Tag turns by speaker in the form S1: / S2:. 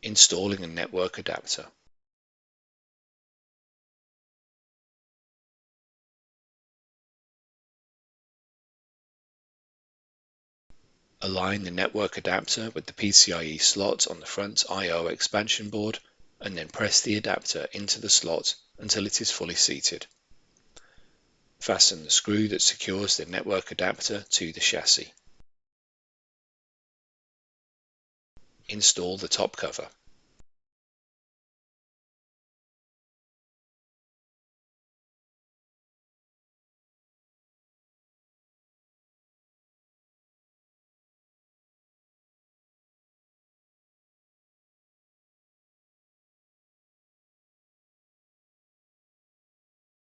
S1: Installing a network adapter. Align the network adapter with the PCIe slot on the front I/O expansion board and then press the adapter into the slot until it is fully seated. Fasten the screw that secures the network adapter to the chassis. Install the top cover.